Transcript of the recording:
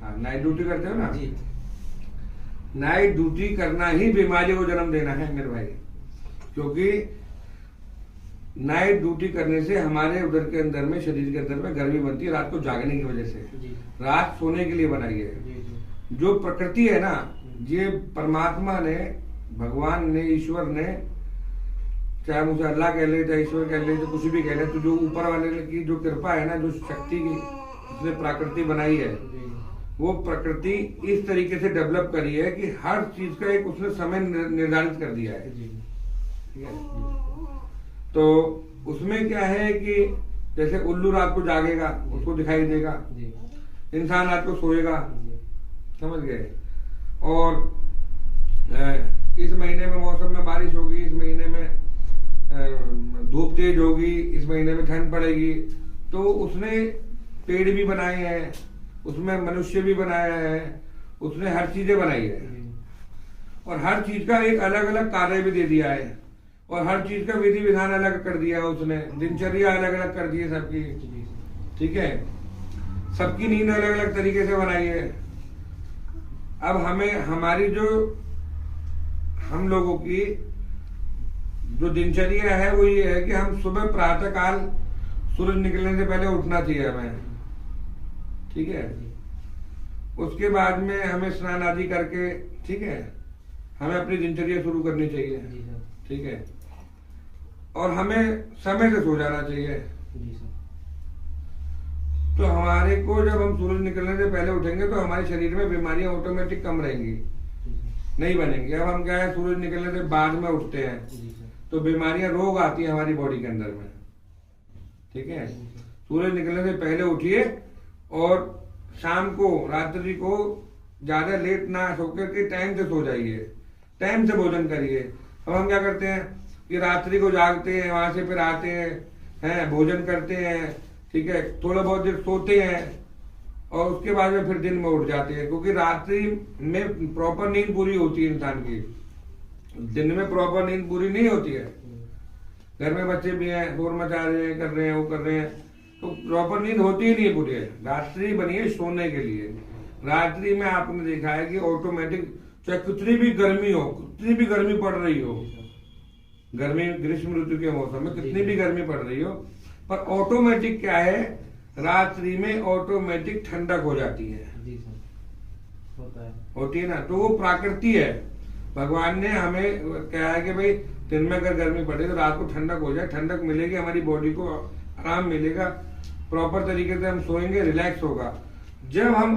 हाँ, night duty करते हो ना जी। नाइट ड्यूटी करना ही बीमारी को जन्म देना है मेरे भाई, क्योंकि नाइट ड्यूटी करने से हमारे उधर के अंदर में, शरीर के अंदर में गर्मी बनती है रात को जागने की वजह से। जी। रात सोने के लिए बनाई है। जी जी। जो प्रकृति है ना, ये परमात्मा ने, भगवान ने, ईश्वर ने, चाहे मुझे अल्लाह कह ले, चाहे ईश्वर कह ले, तो कुछ भी कह ले, तो जो ऊपर वाले की जो कृपा है ना, जो शक्ति की उसने प्रकृति बनाई है, वो प्रकृति इस तरीके से डेवलप करी है कि हर चीज का एक उसने समय निर्धारित कर दिया है। ठीक है। तो उसमें क्या है कि जैसे उल्लू रात को जागेगा, उसको दिखाई देगा, इंसान रात को सोएगा, समझ गए। और इस महीने में मौसम में बारिश होगी, इस महीने में धूप तेज होगी, इस महीने में ठंड पड़ेगी, तो उसने पेड़ भी बनाए हैं, उसमें मनुष्य भी बनाया है, उसने हर चीजें बनाई है, और हर चीज का एक अलग अलग कार्य भी दे दिया है, और हर चीज का विधि विधान अलग कर दिया है उसने, दिनचर्या अलग अलग कर दी है सबकी। ठीक है। सबकी नींद अलग अलग तरीके से बनाई है। अब हमें, हमारी जो, हम लोगों की जो दिनचर्या है वो ये है कि हम सुबह प्रातः काल सूरज निकलने से पहले उठना चाहिए हमें। ठीक है। उसके बाद में हमें स्नान आदि करके, ठीक है, हमें अपनी दिनचर्या शुरू करनी चाहिए। ठीक है। और हमें समय से सो जाना चाहिए। तो हमारे को, जब हम सूरज निकलने से पहले उठेंगे तो हमारे शरीर में बीमारियां ऑटोमेटिक कम रहेंगी, नहीं बनेंगी। अब हम क्या है, सूरज निकलने से बाद में उठते हैं तो बीमारियां, रोग आती है हमारी बॉडी के अंदर में। ठीक है। सूरज निकलने से पहले उठिए, और शाम को, रात्रि को ज्यादा लेट ना सो करके टाइम से सो जाइए, टाइम से भोजन करिए। अब हम क्या करते हैं कि रात्रि को जागते हैं, वहां से फिर आते हैं, भोजन करते हैं, ठीक है, थोड़ा बहुत देर सोते हैं, और उसके बाद में फिर दिन में उठ जाते हैं, क्योंकि रात्रि में प्रॉपर नींद पूरी होती है इंसान की, दिन में प्रॉपर नींद पूरी नहीं होती है। घर में बच्चे भी हैं, शोर मचा रहे हैं, कर रहे हैं, वो कर रहे हैं, तो प्रॉपर नींद होती ही नहीं है पूरी। रात्रि बनी है सोने के लिए। रात्रि में आपने देखा है कि ऑटोमेटिक, चाहे कितनी भी गर्मी हो, कितनी भी गर्मी पड़ रही हो, गर्मी, ग्रीष्म ऋतु के मौसम में कितनी भी गर्मी पड़ रही हो, पर ऑटोमेटिक क्या है, रात्रि में ऑटोमेटिक ठंडक हो जाती है। होती है ना, तो वो प्रकृति है। भगवान ने हमें कहा है कि भाई दिन में अगर गर्मी पड़े तो रात को ठंडक हो जाए, ठंडक मिलेगी, हमारी बॉडी को आराम मिलेगा, प्रॉपर तरीके से हम सोएंगे, रिलैक्स होगा। जब हम